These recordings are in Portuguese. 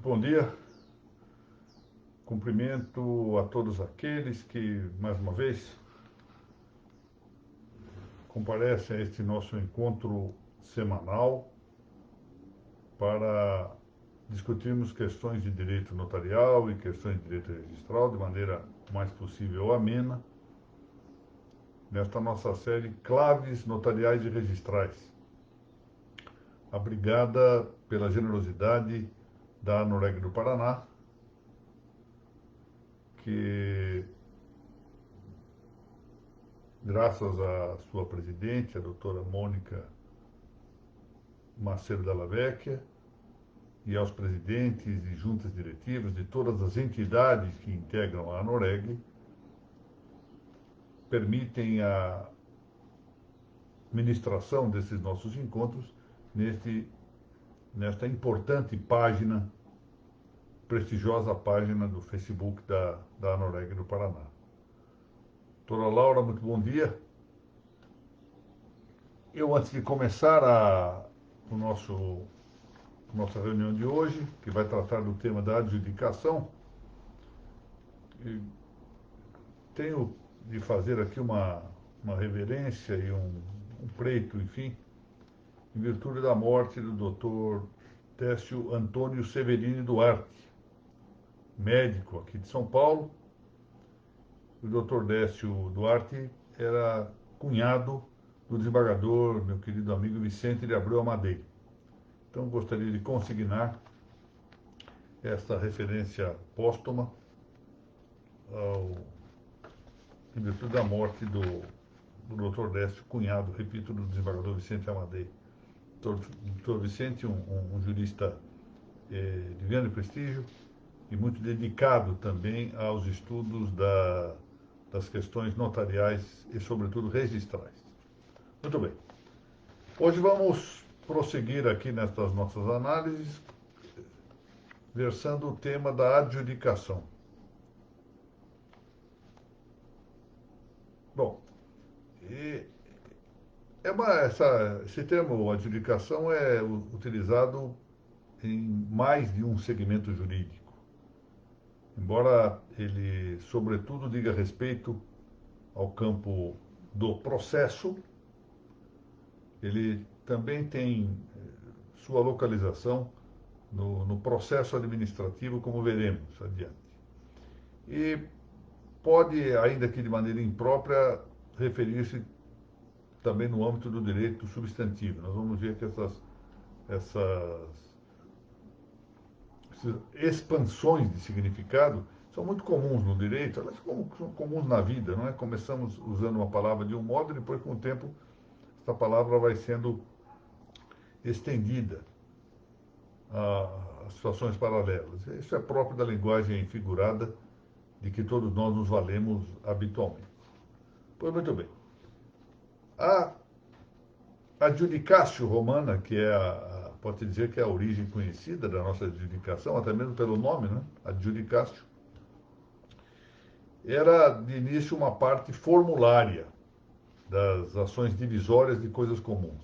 Muito bom dia. Cumprimento a todos aqueles que, mais uma vez, comparecem a este nosso encontro semanal para discutirmos questões de direito notarial e questões de direito registral de maneira mais possível amena, nesta nossa série Claves Notariais e Registrais, abrigada pela generosidade da ANOREG do Paraná, que, graças à sua presidente, a doutora Mônica Macedo Della Vecchia, e aos presidentes e juntas diretivas de todas as entidades que integram a ANOREG, permitem a ministração desses nossos encontros nesta importante página, prestigiosa página do Facebook da ANOREG do Paraná. Doutora Laura, muito bom dia. Eu, antes de começar nossa reunião de hoje, que vai tratar do tema da adjudicação, tenho de fazer aqui uma reverência e um preito, enfim, em virtude da morte do Dr. Décio Antônio Severini Duarte, médico aqui de São Paulo. O Dr. Décio Duarte era cunhado do desembargador, meu querido amigo Vicente de Abreu Amadei. Então, gostaria de consignar esta referência póstuma em virtude da morte do Dr. Décio, cunhado, repito, do desembargador Vicente Amadei. Dr. Vicente, um jurista de grande prestígio e muito dedicado também aos estudos das questões notariais e, sobretudo, registrais. Muito bem. Hoje vamos prosseguir aqui nestas nossas análises, versando o tema da adjudicação. Bom, esse termo adjudicação é utilizado em mais de um segmento jurídico, embora ele, sobretudo, diga respeito ao campo do processo. Ele também tem sua localização no processo administrativo, como veremos adiante. E pode, ainda que de maneira imprópria, referir-se também no âmbito do direito substantivo. Nós vamos ver que essas expansões de significado são muito comuns no direito, elas são comuns na vida, não é? Começamos usando uma palavra de um modo e depois, com o tempo, essa palavra vai sendo estendida a situações paralelas. Isso é próprio da linguagem figurada de que todos nós nos valemos habitualmente. Pois muito bem. A adjudicatio romana, que pode dizer que é a origem conhecida da nossa adjudicação, até mesmo pelo nome, né? Adjudicatio, era de início uma parte formulária das ações divisórias de coisas comuns,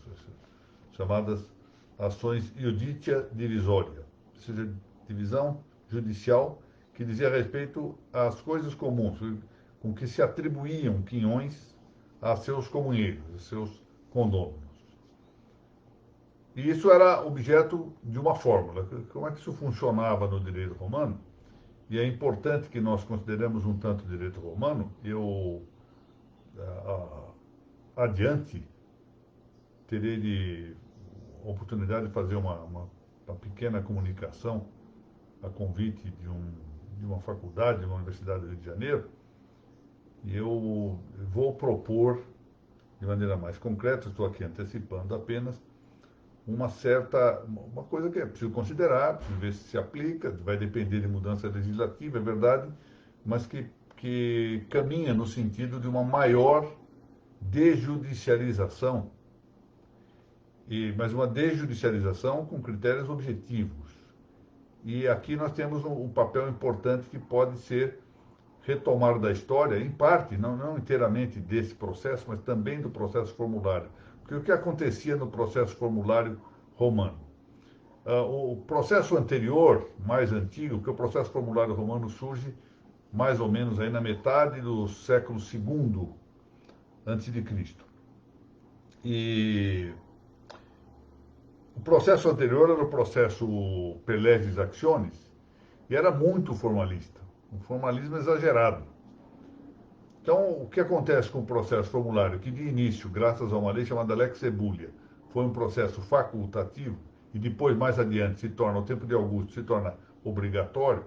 chamadas ações iudicia divisoria, ou seja, divisão judicial que dizia respeito às coisas comuns, com que se atribuíam quinhões a seus comunheiros, a seus condôminos. E isso era objeto de uma fórmula. Como é que isso funcionava no direito romano? E é importante que nós consideremos um tanto o direito romano. Eu, adiante, terei a oportunidade de fazer uma pequena comunicação a convite de uma faculdade, de uma universidade do Rio de Janeiro, e eu vou propor, de maneira mais concreta, estou aqui antecipando apenas, uma coisa que é preciso considerar, preciso ver se aplica, vai depender de mudança legislativa, é verdade, mas que caminha no sentido de uma maior desjudicialização, mas uma desjudicialização com critérios objetivos. E aqui nós temos um papel importante que pode ser retomado da história, em parte, não inteiramente desse processo, mas também do processo formulário. Porque o que acontecia no processo formulário romano? O processo anterior, mais antigo, que o processo formulário romano surge mais ou menos aí na metade do século II antes de Cristo. E o processo anterior era o processo per legis actionis e era muito formalista, um formalismo exagerado. Então, o que acontece com o processo formulário, que de início, graças a uma lei chamada Lex Ebulia, foi um processo facultativo e depois, mais adiante, se torna, ao tempo de Augusto, se torna obrigatório,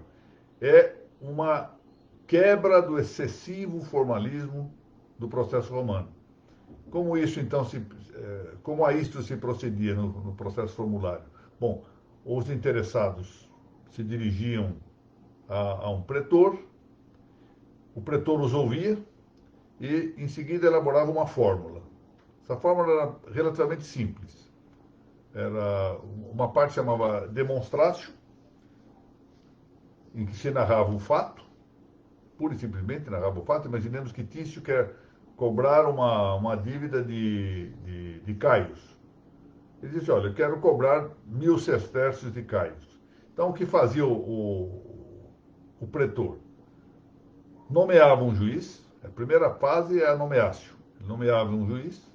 é uma quebra do excessivo formalismo do processo romano. Como isso, então, como a isto se procedia no processo formulário? Bom, os interessados se dirigiam a um pretor, o pretor os ouvia e, em seguida, elaborava uma fórmula. Essa fórmula era relativamente simples. Era uma parte chamava demonstratio, em que se narrava o fato, pura e simplesmente narrava o fato. Imaginemos que Tício quer cobrar uma dívida de caios. Ele disse, olha, eu quero cobrar 1000 sestércios de caios. Então, o que fazia o pretor? Nomeava um juiz, a primeira fase é a nomeácio. Ele nomeava um juiz,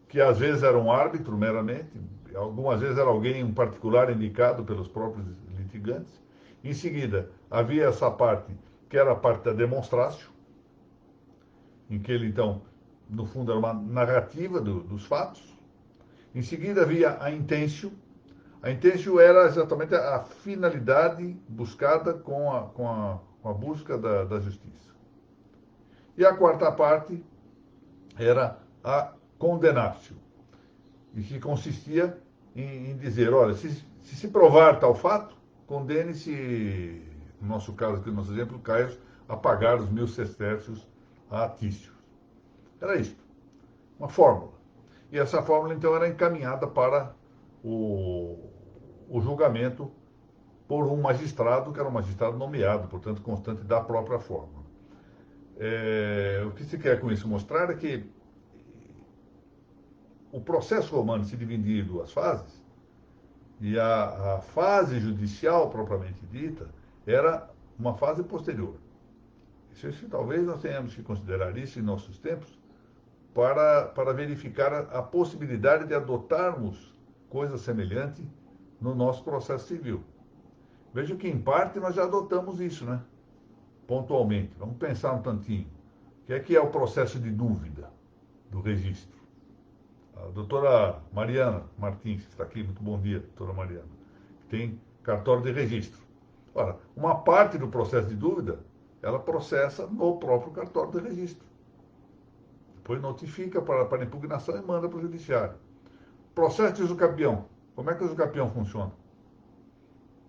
que às vezes era um árbitro meramente, algumas vezes era alguém, um particular indicado pelos próprios litigantes. Em seguida, havia essa parte, que era a parte da demonstratio, em que ele, então, no fundo, era uma narrativa dos fatos. Em seguida, havia a intentio. A intentio era exatamente a finalidade buscada com a busca da justiça. E a quarta parte era a condenatio, e que consistia em dizer, olha, se provar tal fato, condene-se, no nosso caso aqui, no nosso exemplo, Caio, a pagar os 1000 sestércios a Tício. Era isso, uma fórmula. E essa fórmula, então, era encaminhada para o julgamento por um magistrado, que era um magistrado nomeado, portanto, constante da própria fórmula. O que se quer com isso mostrar é que o processo romano se dividia em duas fases, e a fase judicial, propriamente dita, era uma fase posterior. Talvez nós tenhamos que considerar isso em nossos tempos para verificar a possibilidade de adotarmos coisa semelhante no nosso processo civil. Veja que, em parte, nós já adotamos isso, né? Pontualmente. Vamos pensar um tantinho. O que é o processo de dúvida do registro? A doutora Mariana Martins, que está aqui, muito bom dia, doutora Mariana, que tem cartório de registro. Ora, uma parte do processo de dúvida, ela processa no próprio cartório de registro. Depois notifica para impugnação e manda para o judiciário. Processo de usucapião. Como é que o usucapião funciona?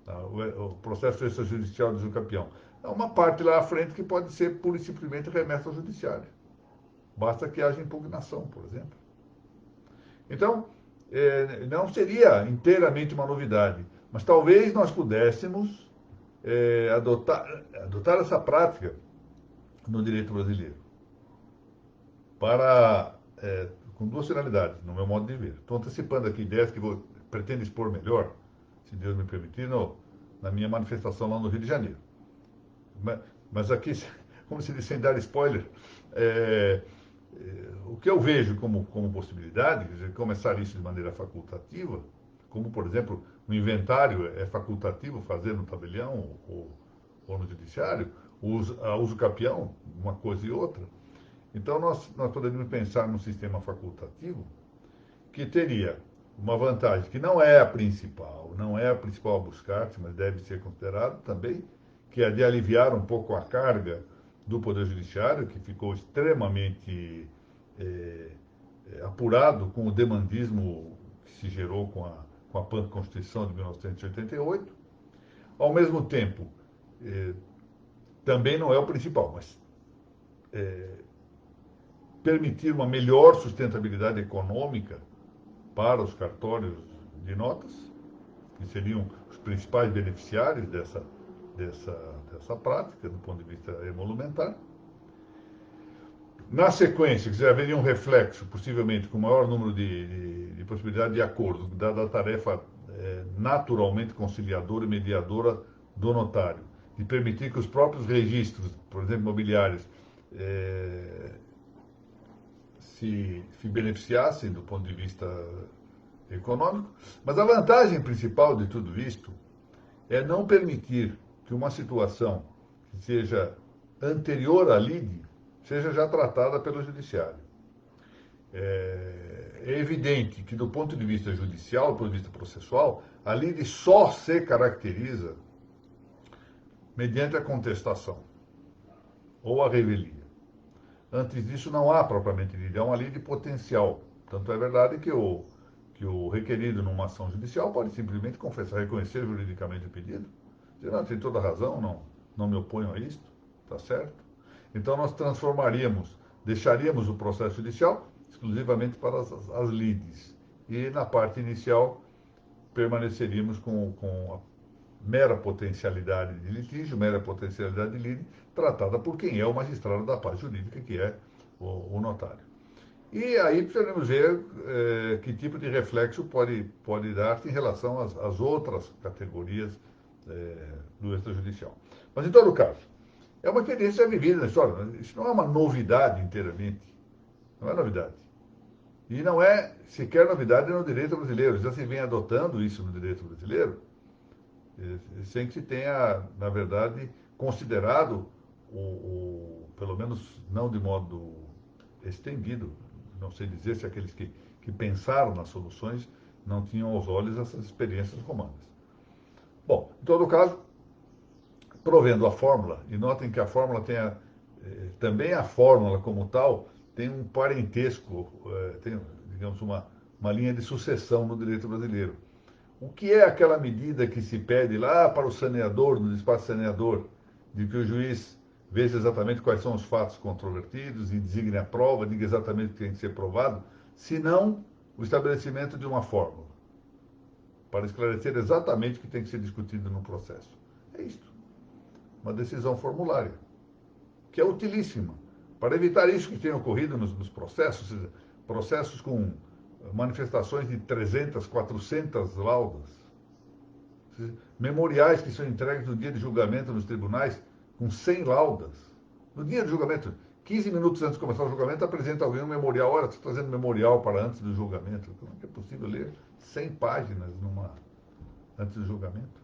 O processo extrajudicial de usucapião. É uma parte lá à frente que pode ser pura e simplesmente remessa ao judiciário. Basta que haja impugnação, por exemplo. Então, não seria inteiramente uma novidade, mas talvez nós pudéssemos adotar essa prática no direito brasileiro, com duas finalidades, no meu modo de ver. Estou antecipando aqui ideias que pretendo expor melhor, se Deus me permitir, na minha manifestação lá no Rio de Janeiro. Mas aqui, como se diz, sem dar spoiler, o que eu vejo como possibilidade, quer dizer, começar isso de maneira facultativa, como, por exemplo, o inventário é facultativo fazer no tabelião ou no judiciário, a uso capião, uma coisa e outra. Então, nós poderíamos pensar num sistema facultativo que teria uma vantagem que não é a principal a buscar-se, mas deve ser considerado também, que é de aliviar um pouco a carga do Poder Judiciário, que ficou extremamente apurado com o demandismo que se gerou com a Constituição de 1988. Ao mesmo tempo, também não é o principal, mas permitir uma melhor sustentabilidade econômica para os cartórios de notas, que seriam os principais beneficiários dessa prática, do ponto de vista emolumentar. Na sequência, haveria um reflexo, possivelmente com maior número de possibilidade de acordo, dada a tarefa naturalmente conciliadora e mediadora do notário, de permitir que os próprios registros, por exemplo, imobiliários, se beneficiassem do ponto de vista econômico. Mas a vantagem principal de tudo isto é não permitir que uma situação que seja anterior à lide seja já tratada pelo judiciário. É evidente que, do ponto de vista judicial, do ponto de vista processual, a lide só se caracteriza mediante a contestação ou a revelia. Antes disso, não há propriamente lide, é uma lide potencial. Tanto é verdade que o requerido numa ação judicial pode simplesmente confessar, reconhecer juridicamente o pedido, dizer, não, tem toda a razão, não me oponho a isto, está certo? Então nós deixaríamos o processo judicial exclusivamente para as lides. E na parte inicial permaneceríamos com a mera potencialidade de litígio, mera potencialidade de lide, tratada por quem é o magistrado da parte jurídica, que é o notário. E aí precisamos ver que tipo de reflexo pode dar em relação às outras categorias do extrajudicial. Mas, em todo caso, é uma experiência vivida na história. Isso não é uma novidade inteiramente. Não é novidade. E não é sequer novidade no direito brasileiro. Já se vem adotando isso no direito brasileiro, sem que se tenha, na verdade, considerado, pelo menos não de modo estendido, não sei dizer se aqueles que pensaram nas soluções não tinham aos olhos essas experiências romanas. Bom, em todo caso, provendo a fórmula, e notem que a fórmula também a fórmula como tal, tem um parentesco, tem, digamos, uma linha de sucessão no direito brasileiro. O que é aquela medida que se pede lá para o saneador, no despacho saneador, de que o juiz veja exatamente quais são os fatos controvertidos e designe a prova, diga exatamente o que tem que ser provado, se não o estabelecimento de uma fórmula, para esclarecer exatamente o que tem que ser discutido no processo. É isto. Uma decisão formulária, que é utilíssima, para evitar isso que tem ocorrido nos processos com manifestações de 300, 400 laudas, memoriais que são entregues no dia de julgamento nos tribunais com 100 laudas. No dia de julgamento, 15 minutos antes de começar o julgamento, apresenta alguém um memorial. Olha, estou trazendo memorial para antes do julgamento. Como é que é possível ler 100 páginas antes do julgamento?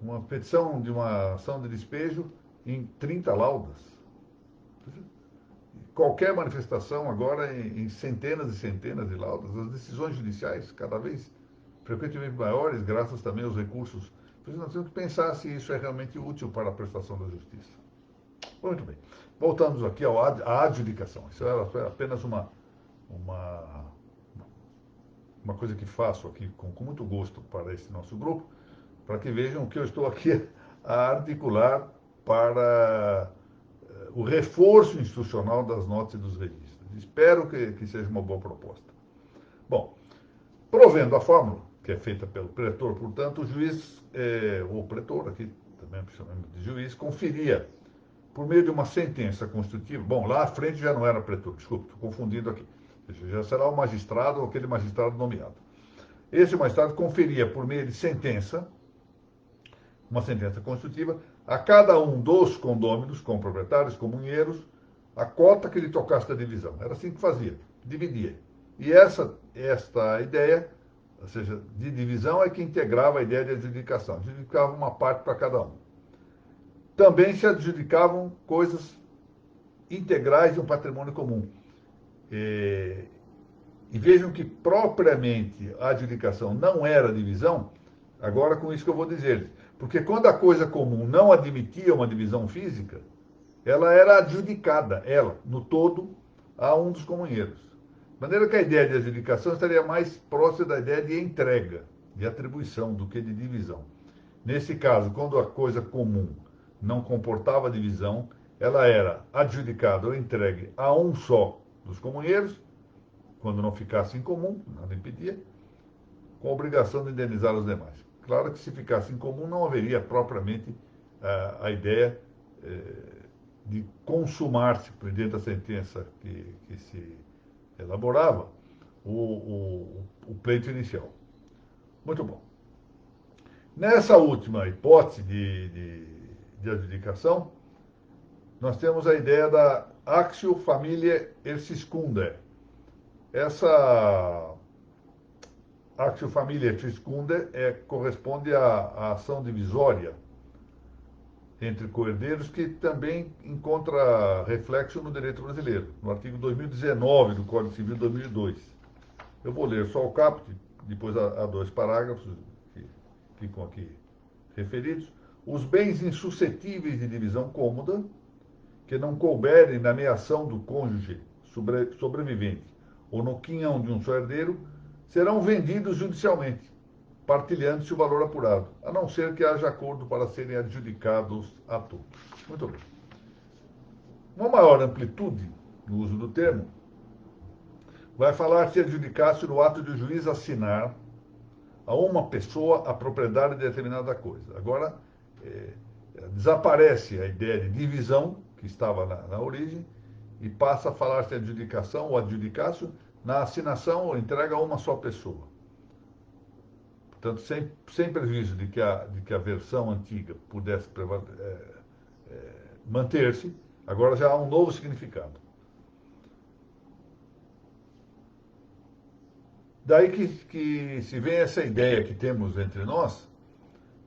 Uma petição de uma ação de despejo em 30 laudas. Qualquer manifestação agora em centenas e centenas de laudas. As decisões judiciais cada vez frequentemente maiores, graças também aos recursos. Por isso nós temos que pensar se isso é realmente útil para a prestação da justiça. Muito bem. Voltamos aqui à adjudicação. Isso é apenas uma coisa que faço aqui com muito gosto para esse nosso grupo, para que vejam que eu estou aqui a articular para o reforço institucional das notas e dos registros. Espero que seja uma boa proposta. Bom, provendo a fórmula, que é feita pelo pretor, portanto, o juiz, ou pretor, aqui também chamamos de juiz, conferia, por meio de uma sentença constitutiva, bom, lá à frente já não era pretor, desculpe, estou confundindo aqui, já será o magistrado ou aquele magistrado nomeado. Esse magistrado conferia, por meio de sentença, uma sentença constitutiva, a cada um dos condôminos, como proprietários, comunheiros, a cota que lhe tocasse da divisão. Era assim que fazia, dividia. E esta ideia, ou seja, de divisão, é que integrava a ideia de adjudicação. Adjudicava uma parte para cada um. Também se adjudicavam coisas integrais de um patrimônio comum. E vejam que propriamente a adjudicação não era divisão, agora com isso que eu vou dizer. Porque quando a coisa comum não admitia uma divisão física, ela era adjudicada, no todo, a um dos comunheiros. De maneira que a ideia de adjudicação estaria mais próxima da ideia de entrega, de atribuição, do que de divisão. Nesse caso, quando a coisa comum não comportava divisão, ela era adjudicada ou entregue a um só dos comunheiros, quando não ficasse em comum, nada impedia, com a obrigação de indenizar os demais. Claro que se ficasse em comum não haveria propriamente a ideia de consumar-se, dentro da sentença que se elaborava, o pleito inicial. Muito bom. Nessa última hipótese de adjudicação, nós temos a ideia da Actio Familiae Erciscundae. Essa Actio Familiae Erciscundae corresponde à ação divisória entre coerdeiros, que também encontra reflexo no direito brasileiro, no artigo 2019 do Código Civil de 2002. Eu vou ler só o caput, depois há dois parágrafos que ficam aqui referidos. Os bens insuscetíveis de divisão cômoda, que não couberem na meação do cônjuge sobrevivente ou no quinhão de um só herdeiro, serão vendidos judicialmente, partilhando-se o valor apurado, a não ser que haja acordo para serem adjudicados a todos. Muito bem. Uma maior amplitude no uso do termo vai falar se adjudicasse no ato de o juiz assinar a uma pessoa a propriedade de determinada coisa. Agora, desaparece a ideia de divisão, que estava na origem, e passa a falar-se de adjudicação ou adjudicácio na assinação ou entrega a uma só pessoa. Portanto, sem prejuízo de que a versão antiga pudesse manter-se, agora já há um novo significado. Daí que se vem essa ideia que temos entre nós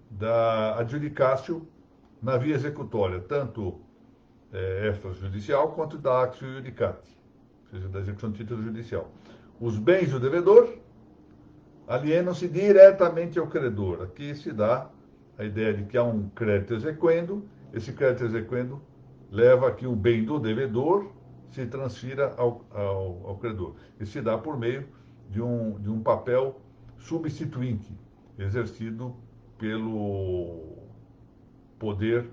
da adjudicatio na via executória, tanto extrajudicial quanto da actio iudicati, ou seja, da execução de título judicial. Os bens do devedor alienam-se diretamente ao credor. Aqui se dá a ideia de que há um crédito exequendo, esse crédito exequendo leva a que o bem do devedor se transfira ao credor. Isso se dá por meio de um papel substituinte, exercido pelo poder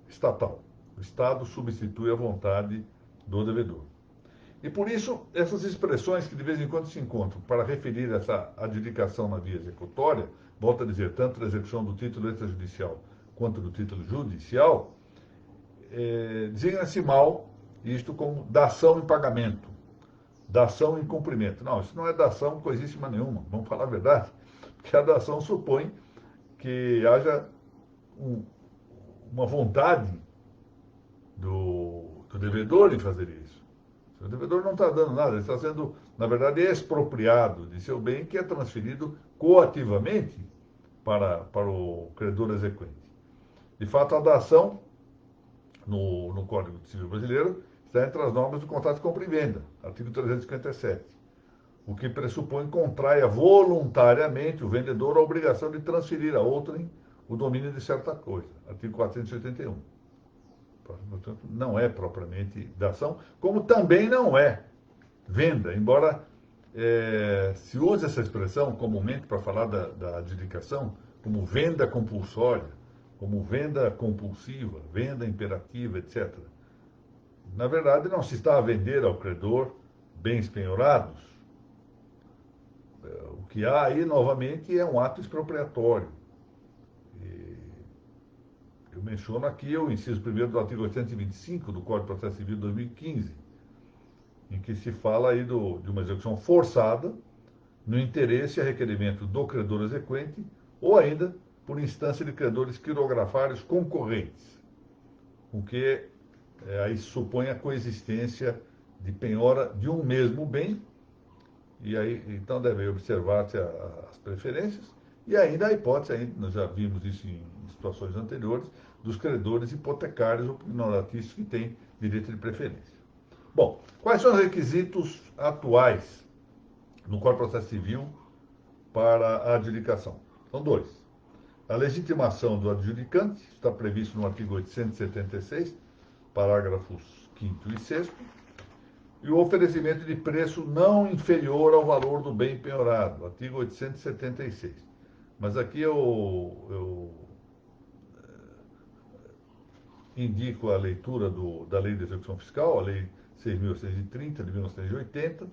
estatal. O Estado substitui a vontade do devedor. E por isso, essas expressões que de vez em quando se encontram para referir essa adjudicação na via executória, volto a dizer, tanto da execução do título extrajudicial quanto do título judicial, designa-se mal isto como dação em pagamento, dação em cumprimento. Não, isso não é dação coisíssima nenhuma, vamos falar a verdade, porque a dação supõe que haja uma vontade do devedor em fazer isso. O devedor não está dando nada, ele está sendo, na verdade, expropriado de seu bem, que é transferido coativamente para o credor exequente. De fato, a dação no Código Civil Brasileiro está entre as normas do contrato de compra e venda, artigo 357, o que pressupõe que contraia voluntariamente o vendedor a obrigação de transferir a outrem o domínio de certa coisa, artigo 481. Portanto, não é propriamente dação, como também não é venda, embora se use essa expressão comumente para falar da adjudicação como venda compulsória, como venda compulsiva, venda imperativa, etc. Na verdade, não se está a vender ao credor bens penhorados. O que há aí, novamente, é um ato expropriatório. Eu menciono aqui o inciso 1º do artigo 825 do Código de Processo Civil de 2015, em que se fala aí de uma execução forçada no interesse a requerimento do credor exequente ou ainda por instância de credores quirografários concorrentes, o que aí supõe a coexistência de penhora de um mesmo bem, e aí então deve observar-se as preferências, e ainda a hipótese, nós já vimos isso em situações anteriores, dos credores hipotecários ou ignoratícios que têm direito de preferência. Bom, quais são os requisitos atuais no Código de Processo Civil para a adjudicação? São dois. A legitimação do adjudicante, está previsto no artigo 876, parágrafos 5º e 6º, e o oferecimento de preço não inferior ao valor do bem penhorado, artigo 876. Mas aqui eu indico a leitura da Lei de Execução Fiscal, a Lei 6.830 de 1980,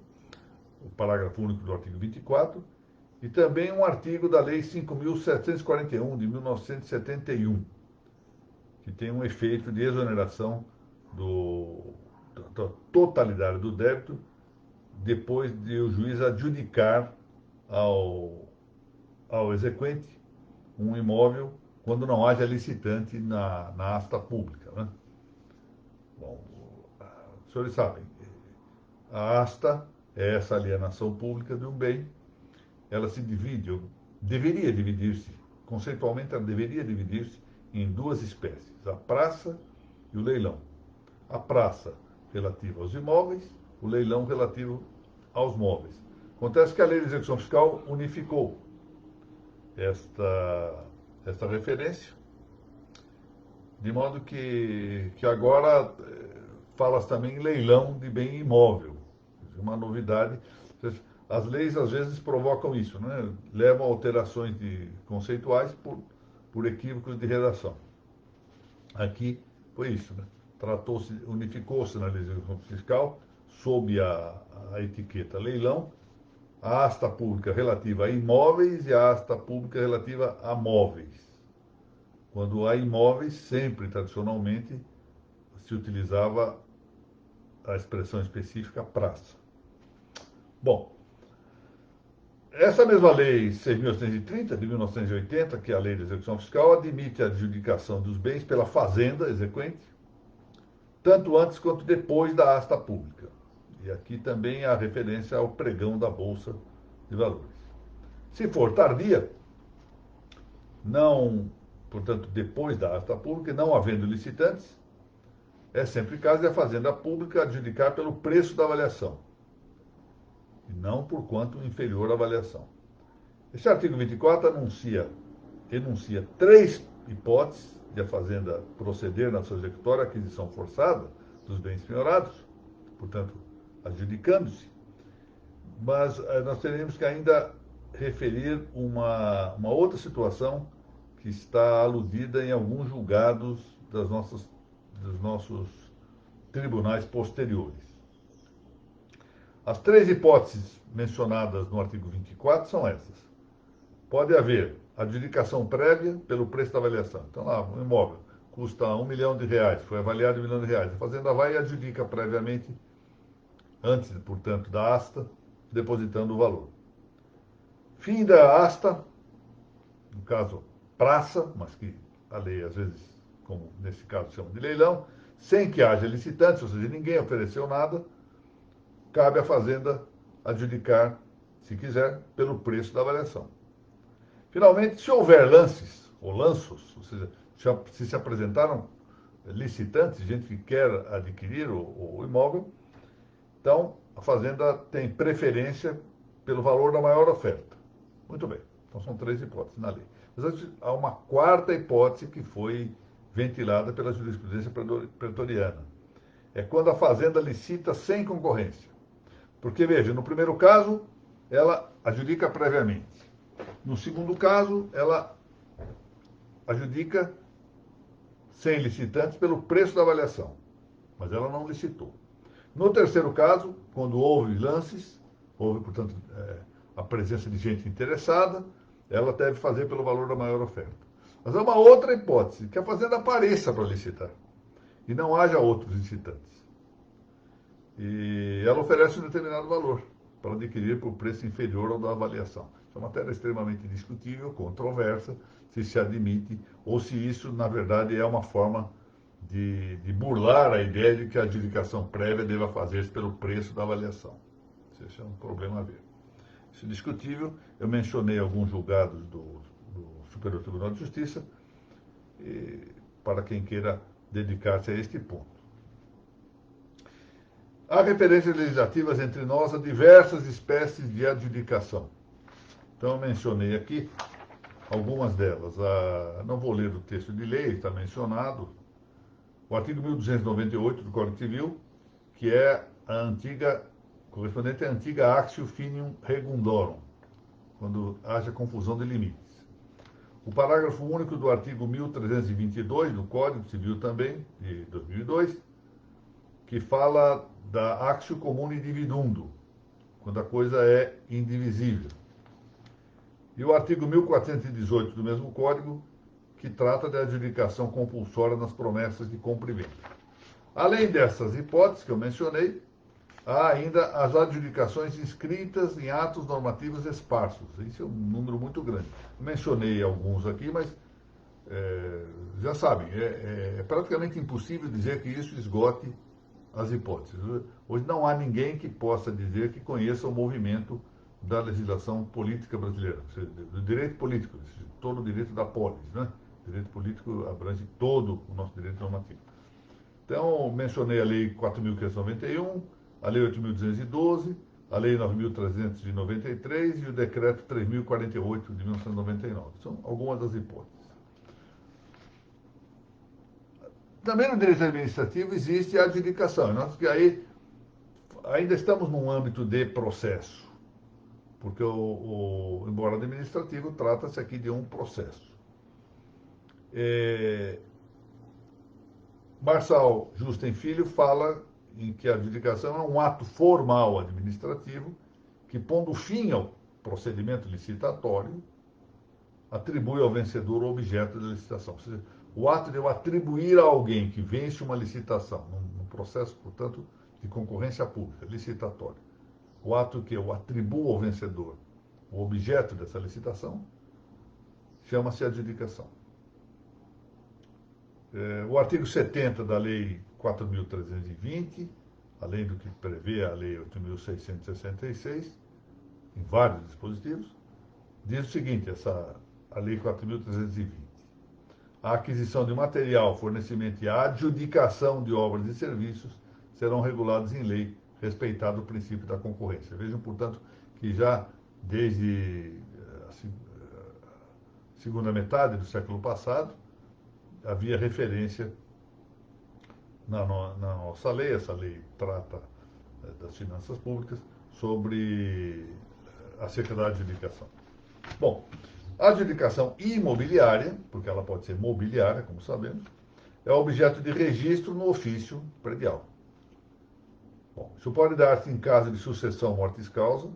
o parágrafo único do artigo 24, e também um artigo da Lei 5.741 de 1971, que tem um efeito de exoneração da totalidade do débito depois de o juiz adjudicar ao exequente um imóvel quando não haja licitante na asta pública, né? Bom, os senhores sabem, a asta é essa alienação pública de um bem, ela se divide, ou deveria dividir-se, conceitualmente ela deveria dividir-se em duas espécies, a praça e o leilão. A praça relativa aos imóveis, o leilão relativo aos móveis. Acontece que a Lei de Execução Fiscal unificou esta referência, de modo que agora fala-se também em leilão de bem imóvel. Uma novidade. As leis às vezes provocam isso, né? Levam a alterações conceituais por equívocos de redação. Aqui foi isso, né? Tratou-se, unificou-se na legislação fiscal, sob a etiqueta leilão, a asta pública relativa a imóveis e a asta pública relativa a móveis. Quando há imóveis, sempre, tradicionalmente, se utilizava a expressão específica praça. Bom, essa mesma lei 6.830, de 1980, que é a Lei de Execução Fiscal, admite a adjudicação dos bens pela fazenda exequente, tanto antes quanto depois da asta pública. E aqui também há referência ao pregão da Bolsa de Valores. Se for tardia, não, portanto, depois da asta pública, não havendo licitantes, é sempre caso de a fazenda pública adjudicar pelo preço da avaliação, e não por quanto inferior à avaliação. Este artigo 24 enuncia três hipóteses de a fazenda proceder na sua executória à aquisição forçada dos bens penhorados, portanto, adjudicando-se, mas nós teremos que ainda referir uma outra situação que está aludida em alguns julgados dos nossos tribunais posteriores. As três hipóteses mencionadas no artigo 24 são essas. Pode haver adjudicação prévia pelo preço da avaliação. Então, lá, um imóvel custa R$1 milhão, foi avaliado em R$1 milhão. A fazenda vai e adjudica previamente, antes, portanto, da asta, depositando o valor. Fim da asta, no caso, praça, mas que a lei, às vezes, como nesse caso, chama de leilão, sem que haja licitantes, ou seja, ninguém ofereceu nada, cabe à fazenda adjudicar, se quiser, pelo preço da avaliação. Finalmente, se houver lances, ou lanços, ou seja, se apresentaram licitantes, gente que quer adquirir o imóvel, então a fazenda tem preferência pelo valor da maior oferta. Muito bem, então são três hipóteses na lei. Mas há uma quarta hipótese que foi ventilada pela jurisprudência pretoriana. É quando a fazenda licita sem concorrência. Porque, veja, no primeiro caso, ela adjudica previamente. No segundo caso, ela adjudica sem licitantes pelo preço da avaliação. Mas ela não licitou. No terceiro caso, quando houve lances, houve, portanto, a presença de gente interessada, ela deve fazer pelo valor da maior oferta. Mas há uma outra hipótese, que a fazenda apareça para licitar e não haja outros licitantes. E ela oferece um determinado valor para adquirir por preço inferior ao da avaliação. É uma matéria extremamente discutível, controversa, se admite, ou se isso, na verdade, é uma forma de burlar a ideia de que a adjudicação prévia deva fazer-se pelo preço da avaliação. Esse é um problema a ver. Isso é discutível. Eu mencionei alguns julgados do Superior Tribunal de Justiça, para quem queira dedicar-se a este ponto. Há referências legislativas entre nós a diversas espécies de adjudicação. Então, eu mencionei aqui algumas delas. Não vou ler o texto de lei, está mencionado. O artigo 1298 do Código Civil, que é correspondente à antiga Actio Finium Regundorum, quando haja confusão de limites. O parágrafo único do artigo 1322 do Código Civil também, de 2002, que fala da Actio Comune Dividundo, quando a coisa é indivisível. E o artigo 1418 do mesmo Código, que trata da adjudicação compulsória nas promessas de compra e venda. Além dessas hipóteses que eu mencionei, Há ainda as adjudicações inscritas em atos normativos esparsos. Isso é um número muito grande. Mencionei alguns aqui, mas já sabem, é praticamente impossível dizer que isso esgote as hipóteses. Hoje não há ninguém que possa dizer que conheça o movimento da legislação política brasileira, do direito político, todo o direito da polis, né? O direito político abrange todo o nosso direito normativo. Então, mencionei a Lei 4.591, a Lei 8.212, a Lei 9.393 e o Decreto 3.048 de 1999. São algumas das hipóteses. Também no direito administrativo existe a adjudicação. Nós que aí ainda estamos num âmbito de processo, porque embora administrativo, trata-se aqui de um processo. Marçal Justen Filho fala em que a adjudicação é um ato formal administrativo que, pondo fim ao procedimento licitatório, atribui ao vencedor o objeto da licitação. Ou seja, o ato de eu atribuir a alguém que vence uma licitação, num processo, portanto, de concorrência pública, licitatório, o ato que eu atribuo ao vencedor o objeto dessa licitação, chama-se adjudicação. O artigo 70 da Lei 4.320, além do que prevê a Lei 8.666, em vários dispositivos, diz o seguinte, a Lei 4.320. A aquisição de material, fornecimento e a adjudicação de obras e serviços serão regulados em lei, respeitado o princípio da concorrência. Vejam, portanto, que já desde a segunda metade do século passado, havia referência na nossa lei, essa lei trata das finanças públicas, sobre acerca da adjudicação. Bom, a adjudicação imobiliária, porque ela pode ser mobiliária, como sabemos, é objeto de registro no ofício predial. Bom, isso pode dar-se em caso de sucessão mortis causa,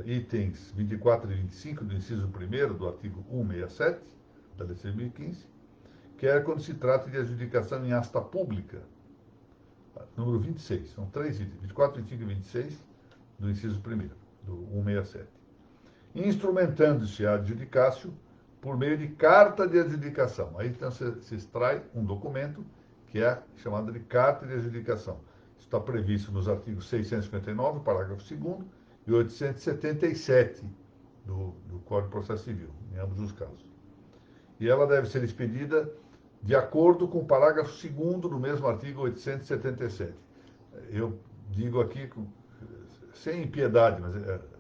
itens 24 e 25 do inciso 1º do artigo 167 da Lei 6.015, quer quando se trata de adjudicação em asta pública, número 26, são 3 itens, 24, 25 e 26 do inciso 1º, do 167. Instrumentando-se a adjudicácio por meio de carta de adjudicação. Aí então se extrai um documento que é chamado de carta de adjudicação. Isso está previsto nos artigos 659, parágrafo 2º, e 877 do Código de Processo Civil, em ambos os casos. E ela deve ser expedida de acordo com o parágrafo 2º do mesmo artigo 877. Eu digo aqui sem impiedade, mas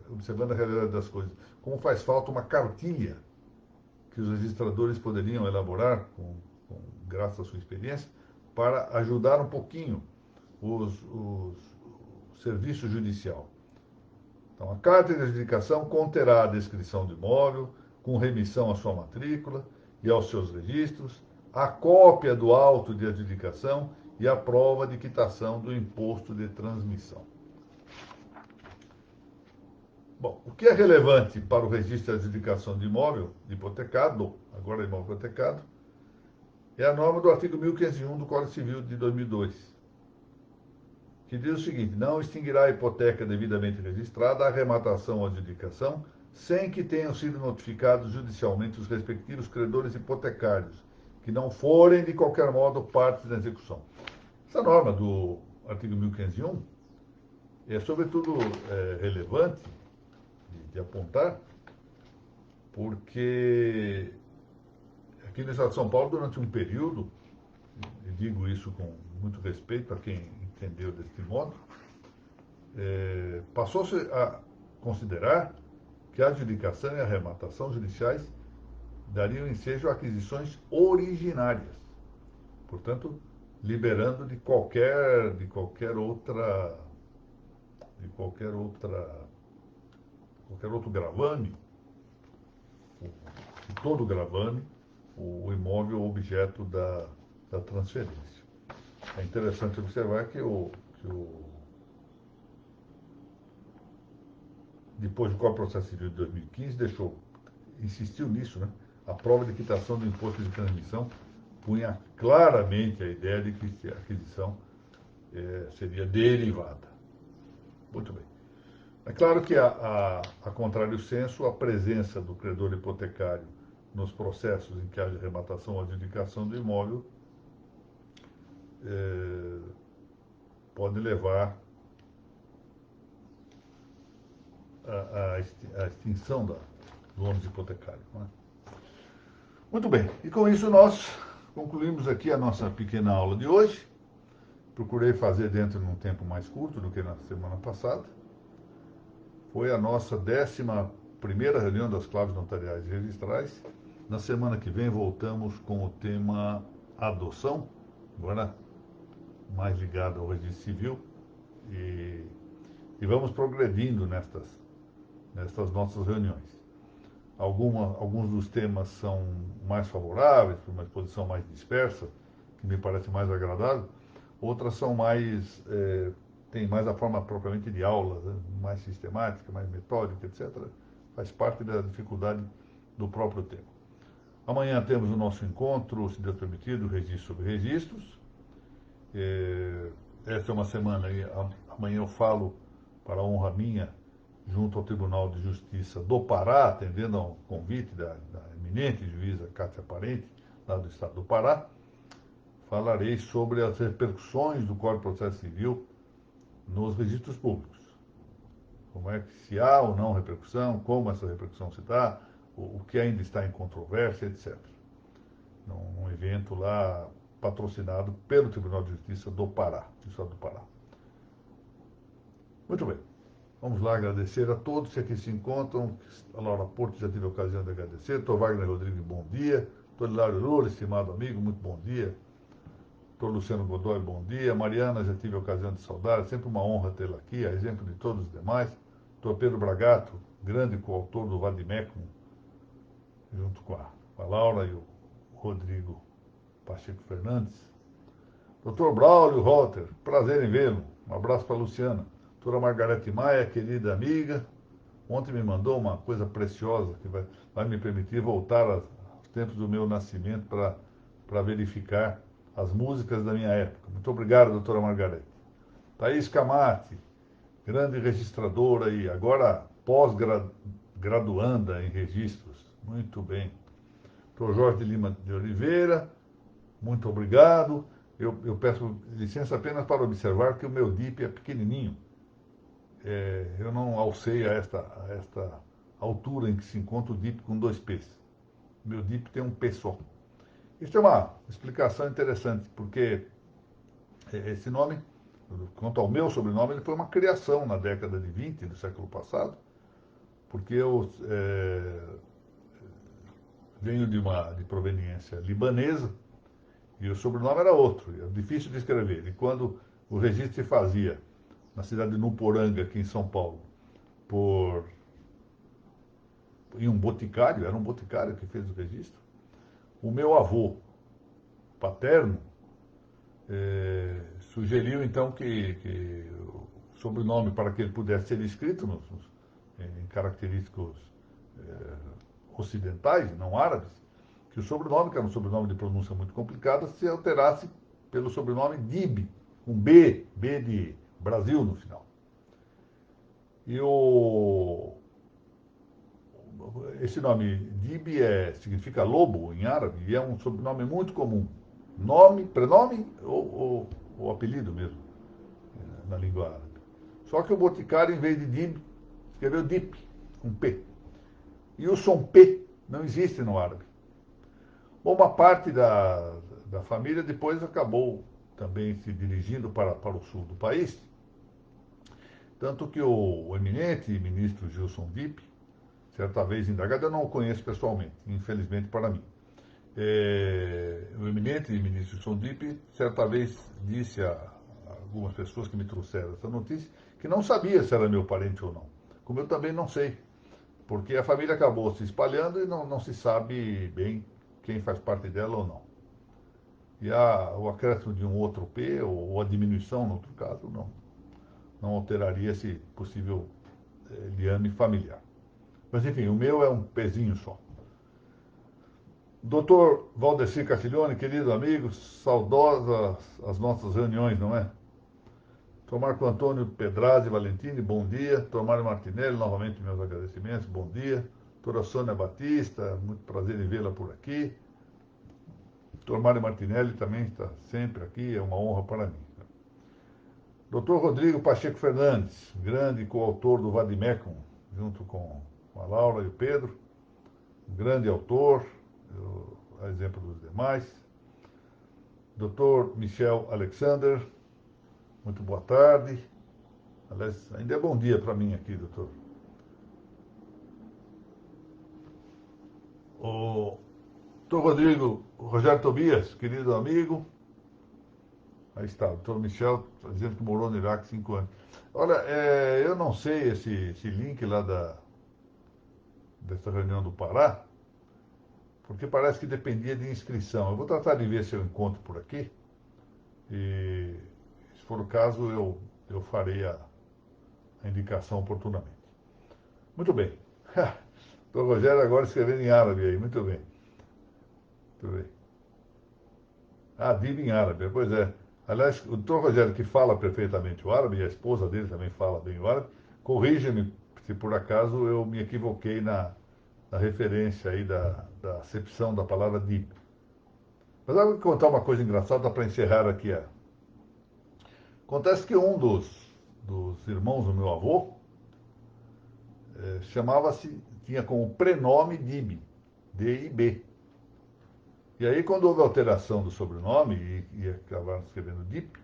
observando a realidade das coisas, como faz falta uma cartilha que os registradores poderiam elaborar, graças à sua experiência, para ajudar um pouquinho o serviço judicial. Então, a carta de adjudicação conterá a descrição do imóvel, com remissão à sua matrícula e aos seus registros, a cópia do auto de adjudicação e a prova de quitação do imposto de transmissão. Bom, o que é relevante para o registro de adjudicação de imóvel hipotecado, agora imóvel hipotecado, é a norma do artigo 1501 do Código Civil de 2002, que diz o seguinte: não extinguirá a hipoteca devidamente registrada a arrematação ou adjudicação sem que tenham sido notificados judicialmente os respectivos credores hipotecários, que não forem, de qualquer modo, partes da execução. Essa norma do artigo 1501 é, sobretudo, relevante de apontar, porque aqui no Estado de São Paulo, durante um período, e digo isso com muito respeito a quem entendeu deste modo, passou-se a considerar que a adjudicação e a arrematação judiciais dariam ensejo a aquisições originárias, portanto, liberando de qualquer outro gravame, de todo gravame, o imóvel objeto da transferência. É interessante observar que depois do Código de Processo Civil de 2015, insistiu nisso, né? A prova de quitação do imposto de transmissão punha claramente a ideia de que a aquisição seria derivada. Muito bem. É claro que, a contrário senso, a presença do credor hipotecário nos processos em que haja arrematação ou adjudicação do imóvel pode levar à extinção do ônus hipotecário. Não é? Muito bem, e com isso nós concluímos aqui a nossa pequena aula de hoje. Procurei fazer dentro de um tempo mais curto do que na semana passada. Foi a nossa 11ª reunião das claves notariais e registrais. Na semana que vem voltamos com o tema adoção, agora mais ligado ao registro civil, e vamos progredindo nestas nossas reuniões. Alguns dos temas são mais favoráveis, por uma exposição mais dispersa, que me parece mais agradável. Outras são mais, tem mais a forma propriamente de aula, né? Mais sistemática, mais metódica, etc. Faz parte da dificuldade do próprio tema. Amanhã temos o nosso encontro, se Deus permitir, registro sobre registros. Esta é uma semana, amanhã eu falo, para a honra minha, junto ao Tribunal de Justiça do Pará, atendendo ao convite da eminente juíza Cátia Parente, lá do estado do Pará, falarei sobre as repercussões do Código de Processo Civil nos registros públicos. Como é que se há ou não repercussão, como essa repercussão se dá, o que ainda está em controvérsia, etc. Num evento lá patrocinado pelo Tribunal de Justiça do Pará, do estado do Pará. Muito bem. Vamos lá agradecer a todos que aqui se encontram. A Laura Porto já tive a ocasião de agradecer. Dr. Wagner Rodrigues, bom dia. Dr. Hilário Lula, estimado amigo, muito bom dia. Dr. Luciano Godoy, bom dia. Mariana, já tive a ocasião de saudar. É sempre uma honra tê-la aqui, a exemplo de todos os demais. Dr. Pedro Bragato, grande coautor do Vademecum, junto com a Laura e o Rodrigo Pacheco Fernandes. Dr. Braulio Rotter, prazer em vê-lo. Um abraço para a Luciana. Doutora Margarete Maia, querida amiga, ontem me mandou uma coisa preciosa que vai me permitir voltar aos tempos do meu nascimento para verificar as músicas da minha época. Muito obrigado, doutora Margarete. Thaís Camati, grande registradora e agora pós-graduanda em registros. Muito bem. Doutor Jorge de Lima de Oliveira, muito obrigado. Eu peço licença apenas para observar que o meu DIP é pequenininho. Eu não alcei a esta altura em que se encontra o DIP com 2 P's. Meu DIP tem um P só. Isso é uma explicação interessante, porque esse nome, quanto ao meu sobrenome, ele foi uma criação na década de 20 do século passado, porque eu venho de proveniência libanesa e o sobrenome era outro, era difícil de escrever. E quando o registro se fazia na cidade de Nuporanga, aqui em São Paulo, em um boticário, era um boticário que fez o registro. O meu avô paterno sugeriu então que o sobrenome, para que ele pudesse ser escrito em característicos ocidentais, não árabes, que o sobrenome, que era um sobrenome de pronúncia muito complicada, se alterasse pelo sobrenome Dib, um B de Brasil no final. E esse nome Dib significa lobo em árabe e é um sobrenome muito comum. Nome, prenome ou apelido mesmo, na língua árabe. Só que o boticário, em vez de Dib, escreveu Dip, com P. E o som P não existe no árabe. Bom, uma parte da família depois acabou também se dirigindo para o sul do país, tanto que o eminente ministro Gilson Dip, certa vez indagado, eu não o conheço pessoalmente, infelizmente para mim. O eminente ministro Gilson Dip, certa vez disse a algumas pessoas que me trouxeram essa notícia, que não sabia se era meu parente ou não. Como eu também não sei, porque a família acabou se espalhando e não se sabe bem quem faz parte dela ou não. E o acréscimo de um outro P, ou a diminuição, no outro caso, não alteraria esse possível liame familiar. Mas enfim, o meu é um pezinho só. Doutor Valdecir Castiglione, querido amigo, saudosas as nossas reuniões, não é? Dr. Marco Antônio Pedrazzi Valentini, bom dia. Dr. Mário Martinelli, novamente meus agradecimentos, bom dia. Doutora Sônia Batista, muito prazer em vê-la por aqui. Dr. Mário Martinelli também está sempre aqui, é uma honra para mim. Dr. Rodrigo Pacheco Fernandes, grande coautor do Vademecum, junto com a Laura e o Pedro, grande autor, a exemplo dos demais. Dr. Michel Alexander, muito boa tarde. Aliás, ainda é bom dia para mim aqui, doutor. O Dr. Rodrigo, Rogério Tobias, querido amigo. Aí está, o Dr. Michel está dizendo que morou no Iraque 5 anos. Olha, eu não sei esse link lá dessa reunião do Pará, porque parece que dependia de inscrição. Eu vou tratar de ver se eu encontro por aqui. E, se for o caso, eu farei a indicação oportunamente. Muito bem. O Rogério agora escrevendo em árabe aí. Muito bem. Muito bem. Ah, Dib em árabe. Pois é. Aliás, o doutor Rogério, que fala perfeitamente o árabe, e a esposa dele também fala bem o árabe, corrija-me se por acaso eu me equivoquei na referência aí da acepção da palavra Dib. Mas eu vou contar uma coisa engraçada para encerrar aqui. Acontece que um dos irmãos do meu avô tinha como prenome Dib, D-I-B. E aí, quando houve alteração do sobrenome, e acabaram escrevendo Dip,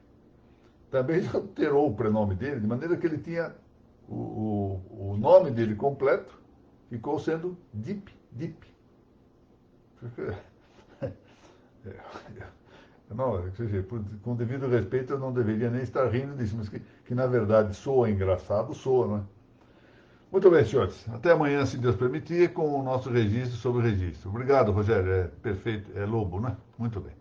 também alterou o prenome dele, de maneira que ele tinha o nome dele completo, ficou sendo Dip, Dip. Não, com devido respeito, eu não deveria nem estar rindo disso, mas que na verdade soa engraçado, soa, não é? Muito bem, senhores. Até amanhã, se Deus permitir, com o nosso registro sobre o registro. Obrigado, Rogério. É perfeito. É Lobo, né? Muito bem.